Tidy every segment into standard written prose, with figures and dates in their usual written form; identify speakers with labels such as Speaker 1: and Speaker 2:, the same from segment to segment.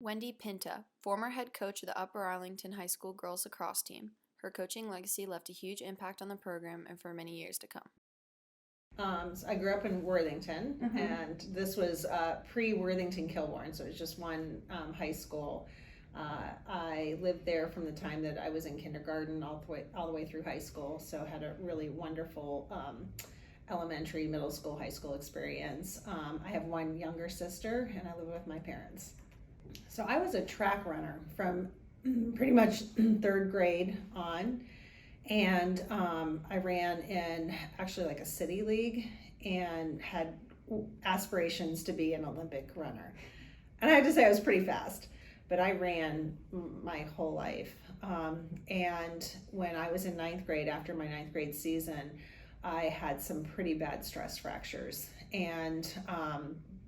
Speaker 1: Wendy Pinta, former head coach of the Upper Arlington High School girls lacrosse team. Her coaching legacy left a huge impact on the program and for many years to come.
Speaker 2: So I grew up in Worthington, and this was pre-Worthington Kilbourne, so it was just one high school. I lived there from the time that I was in kindergarten all the way through high school, so had a really wonderful elementary, middle school, high school experience. I have one younger sister, and I live with my parents. So I was a track runner from pretty much third grade on, and I ran in actually like a city league and had aspirations to be an Olympic runner. And I have to say I was pretty fast, but I ran my whole life. And when I was in ninth grade, after my ninth grade season, I had some pretty bad stress fractures. And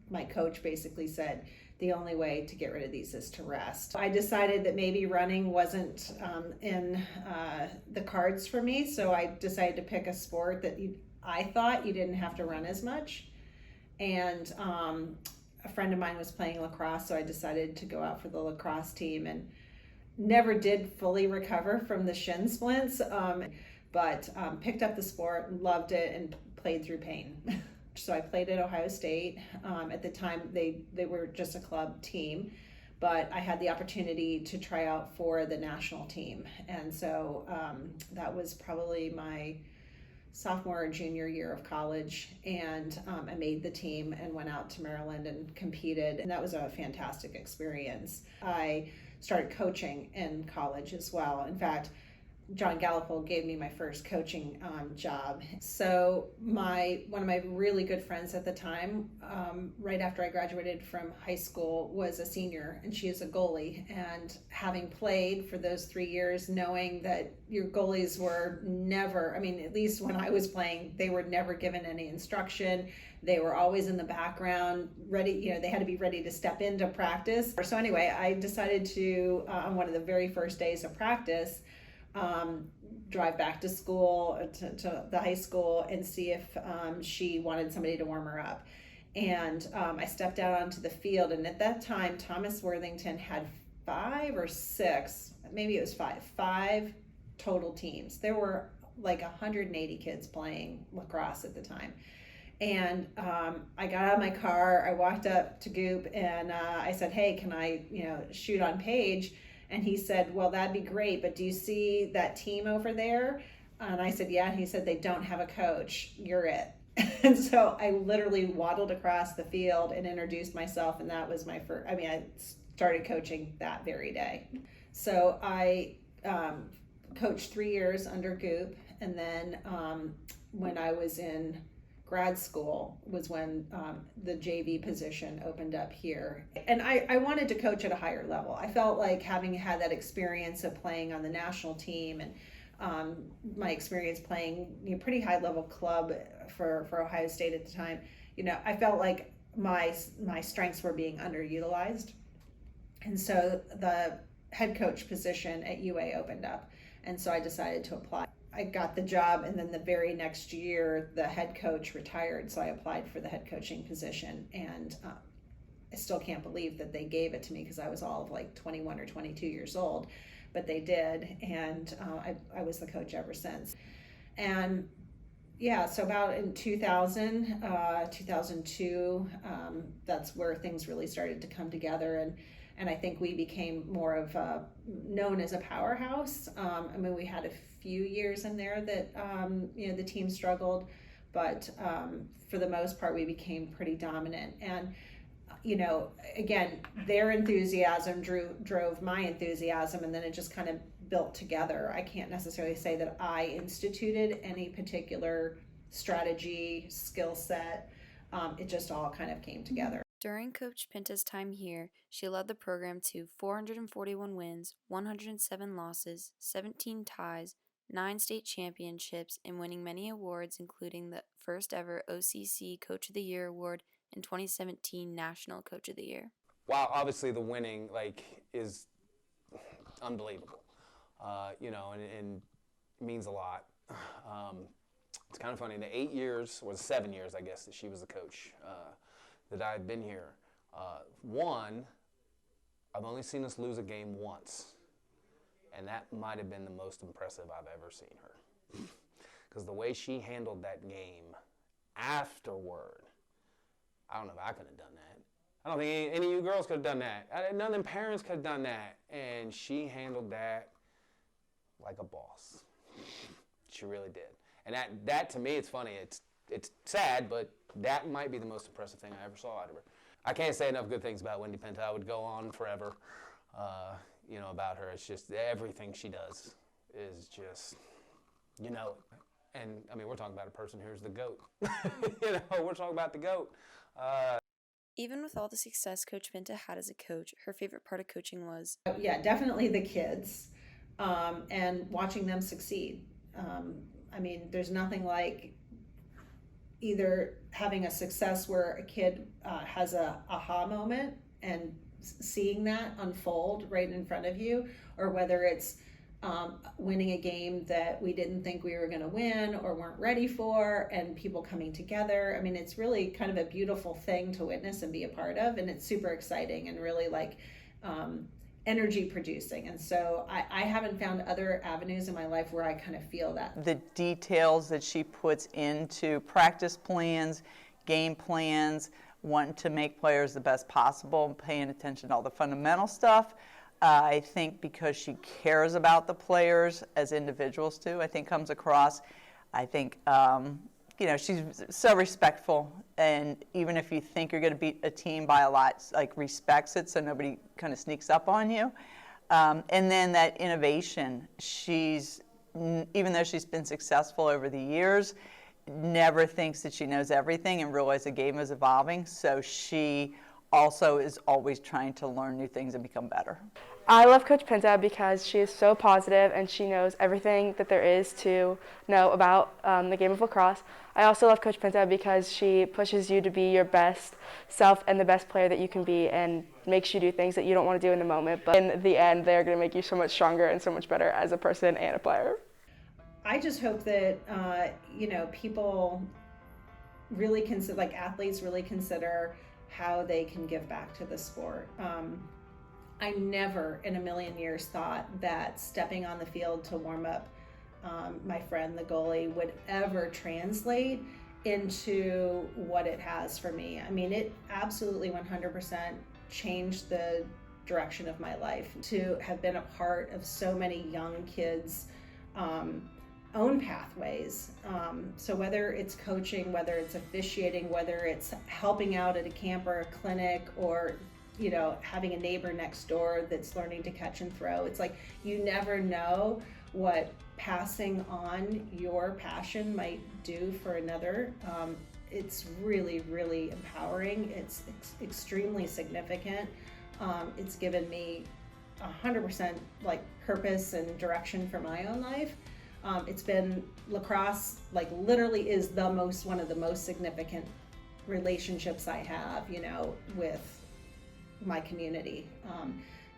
Speaker 2: my coach basically said, the only way to get rid of these is to rest. I decided that maybe running wasn't in the cards for me, so I decided to pick a sport that I thought you didn't have to run as much. And a friend of mine was playing lacrosse, so I decided to go out for the lacrosse team and never did fully recover from the shin splints, but picked up the sport, loved it, and played through pain. So I played at Ohio State. At the time, they were just a club team, but I had the opportunity to try out for the national team. And so that was probably my sophomore or junior year of college. And I made the team and went out to Maryland and competed. And that was a fantastic experience. I started coaching in college as well. In fact, John Gallipol gave me my first coaching job. So one of my really good friends at the time, right after I graduated from high school, was a senior, and she is a goalie. And having played for those 3 years, knowing that your goalies were never, I mean, at least when I was playing, they were never given any instruction. They were always in the background, ready, they had to be ready to step into practice. So anyway, I decided to, on one of the very first days of practice, drive back to school, to the high school, and see if she wanted somebody to warm her up. And I stepped out onto the field, and at that time, Thomas Worthington had 5 or 6, maybe it was five total teams. There were like 180 kids playing lacrosse at the time. And I got out of my car, I walked up to Goop, and I said, hey, can I, shoot on Paige? And he said, well, that'd be great, but do you see that team over there? And I said, yeah. And he said, they don't have a coach. You're it. And so I literally waddled across the field and introduced myself, and that was my first, I started coaching that very day. So I coached 3 years under Goop, and then when I was in grad school was when the JV position opened up here. And I wanted to coach at a higher level. I felt like, having had that experience of playing on the national team and my experience playing pretty high level club for Ohio State at the time, I felt like my strengths were being underutilized. And so the head coach position at UA opened up. And so I decided to apply. I got the job, and then the very next year the head coach retired, so I applied for the head coaching position. And I still can't believe that they gave it to me, because I was all of like 21 or 22 years old, but they did. And I was the coach ever since. And yeah, so about in 2000, 2002, that's where things really started to come together. And I think we became more of known as a powerhouse. We had a few years in there that the team struggled, but for the most part, we became pretty dominant. And again, their enthusiasm drove my enthusiasm, and then it just kind of built together. I can't necessarily say that I instituted any particular strategy, skill set. It just all kind of came together.
Speaker 1: During Coach Pinta's time here, she led the program to 441 wins, 107 losses, 17 ties, 9 state championships, and winning many awards, including the first ever OCC Coach of the Year award and 2017 National Coach of the Year.
Speaker 3: Wow, obviously the winning is unbelievable, and means a lot. It's kind of funny. The 8 years, or 7 years, I guess, that she was the coach that I had been here, one, I've only seen us lose a game once, and that might have been the most impressive I've ever seen her. Because the way she handled that game afterward, I don't know if I could have done that. I don't think any of you girls could have done that. None of them parents could have done that. And she handled that like a boss. She really did. And that to me, it's funny. It's sad, but that might be the most impressive thing I ever saw out of her. I can't say enough good things about Wendy Pinta. I would go on forever, about her. It's just everything she does is just, And, we're talking about a person who's the GOAT. We're talking about the GOAT.
Speaker 1: Even with all the success Coach Pinta had as a coach, her favorite part of coaching was...
Speaker 2: Yeah, definitely the kids, and watching them succeed. There's nothing like either having a success where a kid has a aha moment and seeing that unfold right in front of you, or whether it's winning a game that we didn't think we were going to win or weren't ready for, and people coming together. It's really kind of a beautiful thing to witness and be a part of, and it's super exciting and really energy producing. And so I haven't found other avenues in my life where I kind of feel that.
Speaker 4: The details that she puts into practice plans, game plans, wanting to make players the best possible, paying attention to all the fundamental stuff. I think because she cares about the players as individuals too, I think comes across. I think, she's so respectful, and even if you think you're going to beat a team by a lot, respects it so nobody kind of sneaks up on you. And then that innovation, even though she's been successful over the years, never thinks that she knows everything and realizes the game is evolving, so she also is always trying to learn new things and become better.
Speaker 5: I love Coach Pinta because she is so positive and she knows everything that there is to know about the game of lacrosse. I also love Coach Pinta because she pushes you to be your best self and the best player that you can be, and makes you do things that you don't want to do in the moment, but in the end they're going to make you so much stronger and so much better as a person and a player.
Speaker 2: I just hope that people really consider, athletes really consider how they can give back to the sport. I never in a million years thought that stepping on the field to warm up my friend, the goalie, would ever translate into what it has for me. It absolutely 100% changed the direction of my life to have been a part of so many young kids' own pathways. So whether it's coaching, whether it's officiating, whether it's helping out at a camp or a clinic, or having a neighbor next door that's learning to catch and throw. It's you never know what passing on your passion might do for another. It's really, really empowering. It's extremely significant. It's given me 100% purpose and direction for my own life. It's been lacrosse, literally is one of the most significant relationships I have, with my community,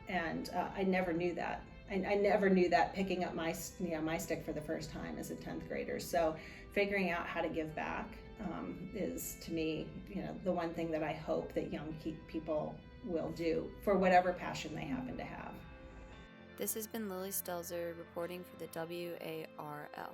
Speaker 2: and I never knew that. I never knew that picking up my stick for the first time as a 10th grader. So figuring out how to give back is, to me, the one thing that I hope that young people will do for whatever passion they happen to have.
Speaker 1: This has been Lily Stelzer reporting for the WARL.